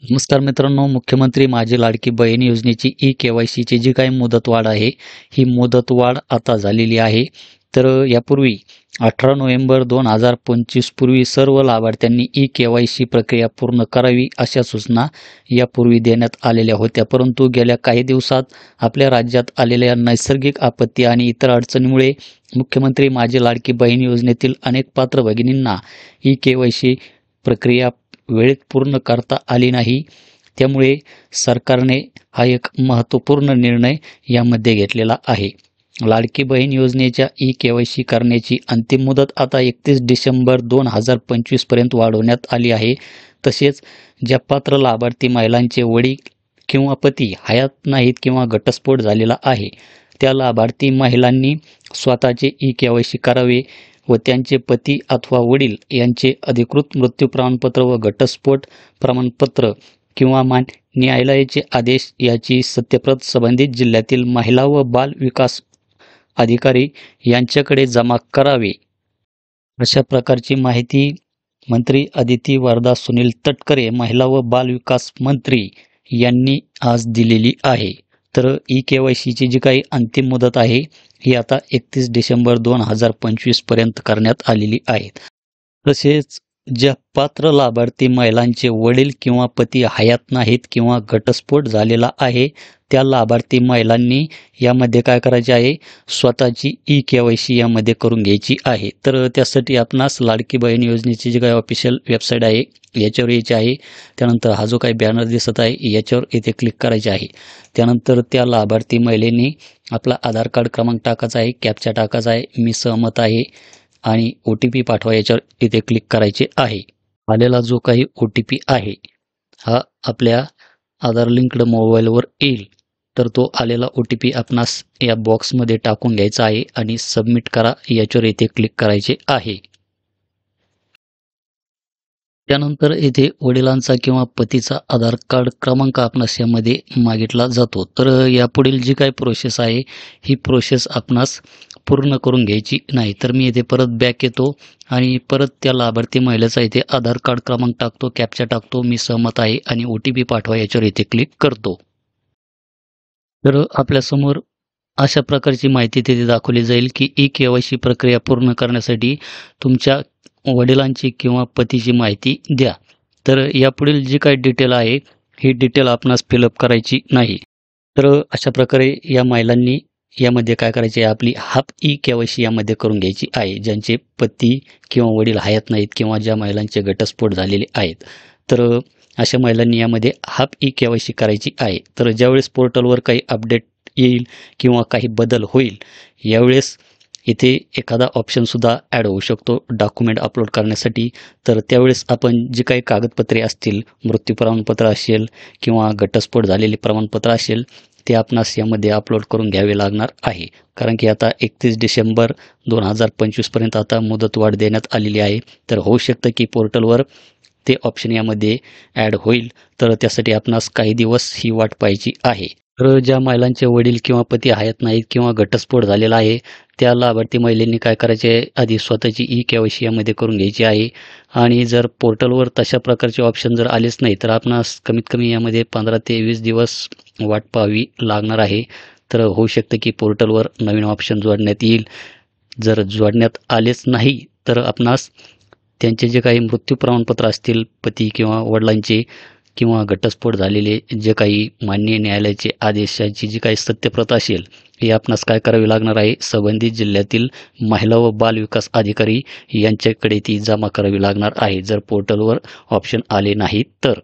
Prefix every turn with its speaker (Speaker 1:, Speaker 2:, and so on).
Speaker 1: नमस्कार मित्रांनो, मुख्यमंत्री माझी लाडकी बहीण योजनेची ई-के-वाय-सीची जी काही मुदतवाढ आहे, ही मुदतवाढ आता झालेली आहे. तर यापूर्वी 18 नोव्हेंबर 2025 पूर्वी सर्व लाभार्थ्यांनी ई-के-वाय-सी प्रक्रिया पूर्ण करावी अशा सूचना यापूर्वी देण्यात आलेल्या होत्या. परंतु गेल्या काही दिवसात आपल्या राज्यात आलेल्या नैसर्गिक आपत्ती आणि इतर अडचणीमुळे मुख्यमंत्री माझी लाडकी बहीण योजनेतील अनेक पात्र भगिनींना ई-के-वाय-सी प्रक्रिया वेळेत पूर्ण करता आली नाही. त्यामुळे सरकारने हा एक महत्त्वपूर्ण निर्णय यामध्ये घेतलेला आहे. लाडकी बहीण योजनेच्या ई-के-वाय-सी करण्याची अंतिम मुदत आता 31 डिसेंबर 2025 पर्यंत वाढवण्यात आली आहे. तसेच ज्या पात्र लाभार्थी महिलांचे वडील किंवा पती हयात नाहीत किंवा घटस्फोट झालेला आहे, त्या लाभार्थी महिलांनी स्वतःचे ई-के-वाय-सी करावे व त्यांचे पती अथवा वडील यांचे अधिकृत मृत्यू प्रमाणपत्र व घटस्फोट प्रमाणपत्र किंवा न्यायालयाचे आदेश याची सत्यप्रत संबंधित जिल्ह्यातील महिला व बाल विकास अधिकारी यांच्याकडे जमा करावे. अशा प्रकारची माहिती मंत्री अदिती वरदा सुनील तटकरे, महिला व बाल विकास मंत्री यांनी आज दिलेली आहे. तर ई-के-वाय-सीची जी काही अंतिम मुदत आहे ही आता 31 डिसेंबर 2025 पर्यंत करण्यात आलेली आहे. तसेच ज्या पात्र लाभार्थी महिलांचे वडील किंवा पती हयात नाहीत किंवा घटस्फोट झालेला आहे, त्या लाभार्थी महिलांनी यामध्ये काय करायचे आहे, स्वतःची ई-के-वाय-सी यामध्ये करून घ्यायची आहे. तर त्यासाठी आपणास लाडकी बहीण योजनेची जी काही ऑफिशियल वेबसाईट आहे याच्यावर यायचे आहे. त्यानंतर हा जो काही बॅनर दिसत आहे याच्यावर इथे क्लिक करायचे आहे. त्यानंतर त्या लाभार्थी महिलेने आपला आधार कार्ड क्रमांक टाकायचा आहे, कॅप्चा टाकायचा आहे, मी सहमत आहे आणि OTP पाठवा याच्यावर इथे क्लिक करायचे आहे. आलेला जो काही OTP आहे हा आपल्या आधार लिंक्ड मोबाईलवर येईल. तर तो आलेला OTP आपणास या बॉक्समध्ये टाकून घ्यायचा आहे आणि सबमिट करा याच्यावर इथे क्लिक करायचे आहे. त्यानंतर येथे वडिलांचा किंवा पतीचा आधार कार्ड क्रमांक आपणास यामध्ये मागितला जातो. तर यापुढील जी काही प्रोसेस आहे ही प्रोसेस आपणास पूर्ण करून घ्यायची नाही. तर मी इथे परत बॅक येतो आणि परत त्या लाभार्थी महिलेचा इथे आधार कार्ड क्रमांक टाकतो, कॅप्चा टाकतो, मी सहमत आहे आणि OTP पाठवा याच्यावर इथे क्लिक करतो. तर आपल्यासमोर अशा प्रकारची माहिती तिथे दाखवली जाईल की ई-के-वाय-सी प्रक्रिया पूर्ण करण्यासाठी तुमच्या वडिलांची किंवा पतीची माहिती द्या. तर यापुढील जी काही डिटेल आहे ही डिटेल आपणास फिलअप करायची नाही. तर अशा प्रकारे या महिलांनी यामध्ये काय करायचे आहे, आपली हाफ ई-के-वाय-सी यामध्ये करून घ्यायची आहे. ज्यांचे पती किंवा वडील हयात नाहीत किंवा ज्या महिलांचे घटस्फोट झालेले आहेत, तर अशा महिलांनी यामध्ये हाफ ई-के-वाय-सी करायची आहे. तर ज्यावेळेस पोर्टलवर काही अपडेट येईल किंवा काही बदल होईल, यावेळेस इथे एखादा ऑप्शनसुद्धा ॲड होऊ शकतो डॉक्युमेंट अपलोड करण्यासाठी. तर त्यावेळेस आपण जी काही कागदपत्रे असतील, मृत्यू प्रमाणपत्र असेल किंवा घटस्फोट झालेले प्रमाणपत्र असेल, ते आपणास यामध्ये अपलोड करून घ्यावे लागणार आहे. कारण की आता 31 डिसेंबर 2025 पर्यंत आता मुदतवाढ देण्यात आलेली आहे. तर होऊ शकतं की पोर्टलवर ते ऑप्शन यामध्ये ॲड होईल. तर त्यासाठी आपणास काही दिवस ही वाट पाहायची आहे. तर ज्या महिलांचे वडील किंवा पती हयात नाहीत किंवा घटस्फोट झालेला आहे, त्या लाभार्थी महिलेंनी काय करायचे आहे, आधी स्वतःची ई-के-वाय-सी यामध्ये करून घ्यायची आहे. आणि जर पोर्टलवर तशा प्रकारचे ऑप्शन जर आलेच नाही, तर आपणास कमीत कमी यामध्ये 15 ते 20 दिवस वाट पाहावी लागणार आहे. तर होऊ शकतं की पोर्टलवर नवीन ऑप्शन जोडण्यात येईल. जर जोडण्यात आलेच नाही, तर आपणास त्यांचे जे काही मृत्यू प्रमाणपत्र असतील पती किंवा वडिलांचे किंवा घटस्फोट झालेले जे काही माननीय न्यायालयाचे आदेशाची जी काही सत्यप्रत असेल, हे आपणास काय करावी लागणार आहे, संबंधित जिल्ह्यातील महिला व बाल विकास अधिकारी यांच्याकडे ती जमा करावी लागणार आहे, जर पोर्टलवर ऑप्शन आले नाहीत तर.